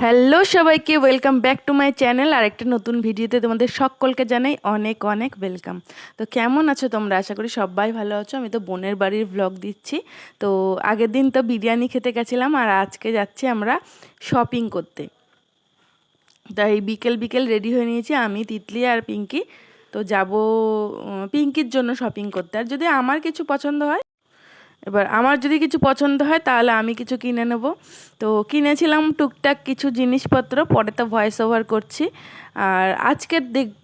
Hello সবাইকে, welcome back to my channel. আর একটা নতুন ভিডিওতে তোমাদের সকলকে জানাই অনেক অনেক ওয়েলকাম। তো কেমন আছো তোমরা? আশা করি সবাই ভালো আছো। আমি তো বোনের বাড়ির ব্লগ দিচ্ছি। তো আগের দিন তো বিরিয়ানি খেতে গেছিলাম, আর আজকে যাচ্ছি আমরা শপিং করতে। তাই বিকেল বিকেল রেডি হয়ে নিয়েছি আমি, তিতলি আর পিঙ্কি। তো যাব পিঙ্কির জন্য শপিং করতে। আর যদি আমার কিছু পছন্দ হয়, এবার আমার যদি কিছু পছন্দ হয় তাহলে আমি কিছু কিনে নেব। তো কিনেছিলাম টুকটাক কিছু জিনিসপত্র, পরে তো ভয়েস ওভার করছি। আর আজকে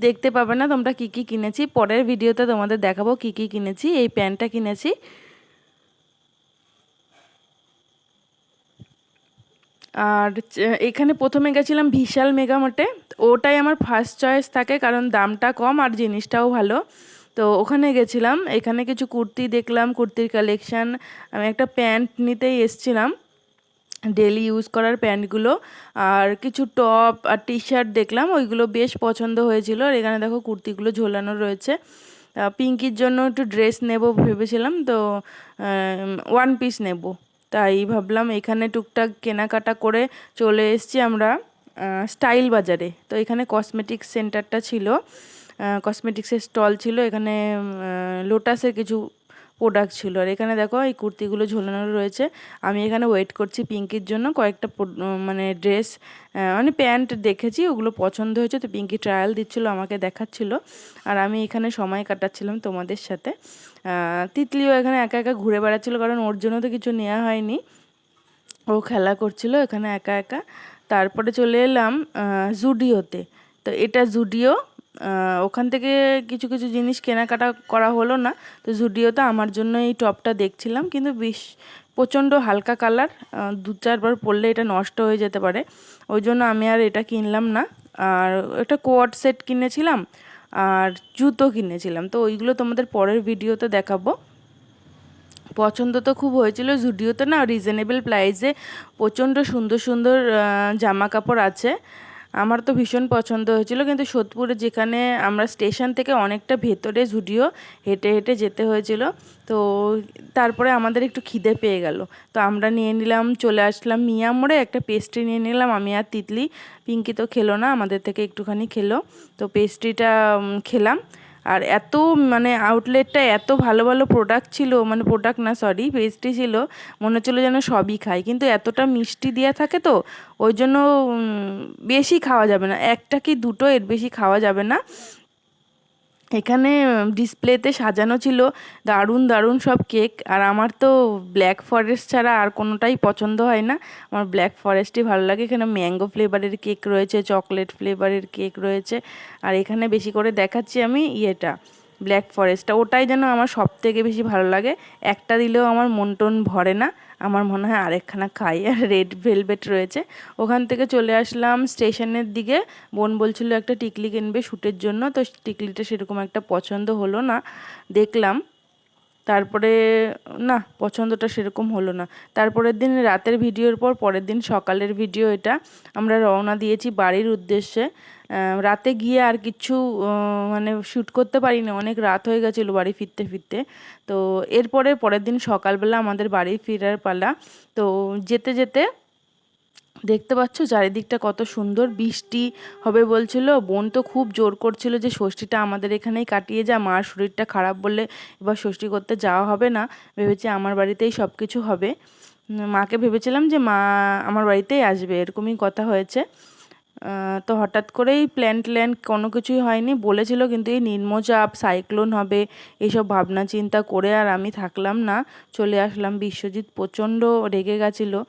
দেখতে পাবে না তোমরা কি কি কিনেছি, পরের ভিডিওতে তোমাদের দেখাবো কি কি কিনেছি। এই প্যান্টটা কিনেছি। আর এখানে প্রথমে গেছিলাম বিশাল মেগামার্টে। ওটাই আমার ফার্স্ট চয়েস থাকে, কারণ দামটা কম আর জিনিসটাও ভালো। তো ওখানে গেছিলাম। এখানে কিছু কুর্তি দেখলাম, কুর্তির কালেকশান। আমি একটা প্যান্ট নিতেই এসছিলাম, ডেলি ইউজ করার প্যান্টগুলো। আর কিছু টপ আর টি শার্ট দেখলাম, ওইগুলো বেশ পছন্দ হয়েছিল। আর এখানে দেখো কুর্তিগুলো ঝোলানো রয়েছে। পিঙ্কির জন্য একটু ড্রেস নেব ভেবেছিলাম, তো ওয়ান পিস নেব। তাই ভাবলাম এখানে টুকটাক কেনাকাটা করে চলে এসেছি আমরা স্টাইল বাজারে। তো এখানে কসমেটিক্স সেন্টারটা ছিল, কসমেটিক্সের স্টল ছিল। এখানে লোটাসের কিছু প্রোডাক্ট ছিল। আর এখানে দেখো এই কুর্তিগুলো ঝোলানো রয়েছে। আমি এখানে ওয়েট করছি পিঙ্কির জন্য। কয়েকটা মানে ড্রেস, মানে প্যান্ট দেখেছি, ওগুলো পছন্দ হয়েছে। তো পিঙ্কি ট্রায়াল দিচ্ছিল, আমাকে দেখাচ্ছিল। আর আমি এখানে সময় কাটাচ্ছিলাম তোমাদের সাথে। তিতলিও এখানে একা একা ঘুরে বেড়াচ্ছিল, কারণ ওর জন্য তো কিছু নেওয়া হয়নি। ও খেলা করছিল এখানে একা একা। তারপরে চলে এলাম জুডিওতে। তো এটা জুডিও। ওখান থেকে কিছু কিছু জিনিস কেনাকাটা করা হলো না। তো জুডিওতে আমার জন্য এই টপটা দেখছিলাম, কিন্তু বেশ প্রচণ্ড হালকা কালার, দু চারবার পরলে এটা নষ্ট হয়ে যেতে পারে। ওই জন্য আমি আর এটা কিনলাম না। আর একটা কোয়ার্ড সেট কিনেছিলাম, আর জুতো কিনেছিলাম। তো ওইগুলো তোমাদের পরের ভিডিওতে দেখাবো। পছন্দ তো খুব হয়েছিল। জুডিওতে না রিজনেবল প্রাইসে প্রচণ্ড সুন্দর সুন্দর জামা কাপড় আছে। আমার তো ভীষণ পছন্দ হয়েছিল। কিন্তু সোদপুরে, যেখানে আমরা স্টেশন থেকে অনেকটা ভেতরে জুডিও, হেঁটে হেঁটে যেতে হয়েছিল। তো তারপরে আমাদের একটু খিদে পেয়ে গেল। তো আমরা নিয়ে নিলাম, চলে আসলাম মিয়া মোড়ে। একটা পেস্ট্রি নিয়ে নিলাম আমি আর তিতলি। পিঙ্কি তো খেলো না, আমাদের থেকে একটুখানি খেলো। তো পেস্ট্রিটা খেলাম। আর এত মানে আউটলেটটা এত ভালো ভালো প্রোডাক্ট ছিল, মানে প্রোডাক্ট না সরি পেস্ট্রি ছিল। মনে হচ্ছিলো যেন সবই খাই, কিন্তু এতটা মিষ্টি দেওয়া থাকে তো ওই জন্য বেশি খাওয়া যাবে না, একটা কি দুটো, এর বেশি খাওয়া যাবে না। এখানে ডিসপ্লেতে সাজানো ছিল দারুণ দারুণ সব কেক। আর আমার তো ব্ল্যাক ফরেস্ট ছাড়া আর কোনোটাই পছন্দ হয় না, আমার ব্ল্যাক ফরেস্টই ভালো লাগে। এখানে ম্যাঙ্গো ফ্লেভারের কেক রয়েছে, চকলেট ফ্লেভারের কেক রয়েছে। আর এখানে বেশি করে দেখাচ্ছি আমি ইয়েটা, ব্ল্যাক ফরেস্টটা। ওটাই যেন আমার সব থেকে বেশি ভালো লাগে। একটা দিলেও আমার মন টন ভরে না, আমার মনে হয় আরেকখানা খাই। আর রেড ভেলভেট রয়েছে। ওখান থেকে চলে আসলাম স্টেশনের দিকে। বোন বলছিল একটা টিকলি কিনবে শ্যুটের জন্য। তো টিকলিটা সেরকম একটা পছন্দ হলো না, দেখলাম। তারপরে না, পছন্দটা সেরকম হলো না। তারপরের দিন রাতের ভিডিওর পর পরের দিন সকালের ভিডিও এটা। আমরা রওনা দিয়েছি বাড়ির উদ্দেশ্যে। রাতে গিয়ে আর কিছু মানে শ্যুট করতে পারিনি, অনেক রাত হয়ে গেছিলো বাড়ি ফিরতে ফিরতে। তো এরপরে পরের দিন সকালবেলা আমাদের বাড়ি ফেরার পালা। তো যেতে যেতে দেখতে পাচ্ছ চারিদিকটা কত সুন্দর। বৃষ্টি হবে বলছিল, বোন তো খুব জোর করছিল যে ষষ্ঠীটা আমাদের এখানেই কাটিয়ে যা, মার শরীরটা খারাপ বললে এবার ষষ্ঠী করতে যাওয়া হবে না, ভেবেছি আমার বাড়িতেই সব কিছু হবে। মাকে ভেবেছিলাম যে মা আমার বাড়িতেই আসবে, এরকমই কথা হয়েছে। তো হঠাৎ করেই প্ল্যান কোনো কিছুই হয়নি, বলেছিল কিন্তু এই নিম্নচাপ সাইক্লোন হবে এইসব ভাবনা চিন্তা করে আর আমি থাকলাম না, চলে আসলাম। বিশ্বজিৎ প্রচণ্ড রেগে গেছিলো।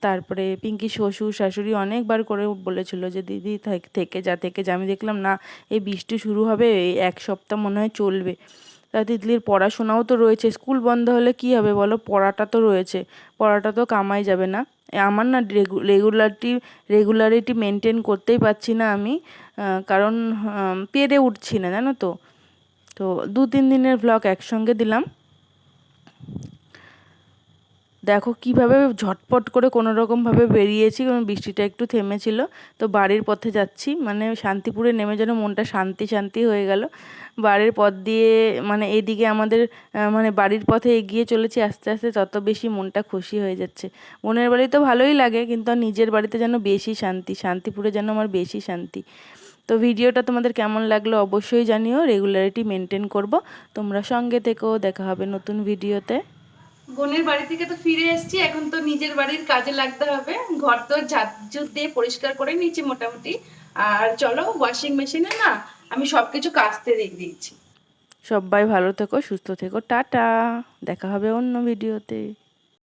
তারপরে পিঙ্কি শ্বশুর শাশুড়ি অনেকবার করে বলেছিল যে দিদি থেকে যা। আমি দেখলাম না, এই বৃষ্টি শুরু হবে, এই এক সপ্তাহ মনে হয় চলবে। তা তিতলির পড়াশোনাও তো রয়েছে, স্কুল বন্ধ হলে কি হবে বলো, পড়াটা তো রয়েছে, পড়াটা তো কামাই যাবে না। আমার না রেগুলারিটি মেনটেন করতেই পারছি না আমি, কারণ পেরে উঠছি না জানো তো। তো 2-3 দিনের ভ্লগ একসঙ্গে দিলাম। দেখো কিভাবে ঝটপট করে কোনো রকমভাবে বেরিয়েছি, কারণ বৃষ্টিটা একটু থেমেছিল। তো বাড়ির পথে যাচ্ছি, মানে শান্তিপুরে নেমে যেন মনটা শান্তি শান্তি হয়ে গেল। বাড়ির পথ দিয়ে মানে এইদিকে আমাদের মানে বাড়ির পথে এগিয়ে চলেছি আস্তে আস্তে, তত বেশি মনটা খুশি হয়ে যাচ্ছে। বোনের বাড়ি তো ভালোই লাগে, কিন্তু আর নিজের বাড়িতে যেন বেশি শান্তি, শান্তিপুরে যেন আমার বেশি শান্তি। তো ভিডিওটা তোমাদের কেমন লাগলো অবশ্যই জানিও, রেগুলারিটি মেনটেন করব। তোমরা সঙ্গে থেকো, দেখা হবে নতুন ভিডিওতে। বোনের বাড়ি থেকে তো ফিরে এসেছি, এখন তো নিজের বাড়ির কাজে লাগতে হবে। ঘর তো ঝাড় দিয়ে পরিষ্কার করে নিয়েছি মোটামুটি। আর চলো ওয়াশিং মেশিনে না আমি সবকিছু কাচতে রেখে দিয়েছি। সবাই ভালো থেকো, সুস্থ থেকো, টাটা। দেখা হবে অন্য ভিডিওতে।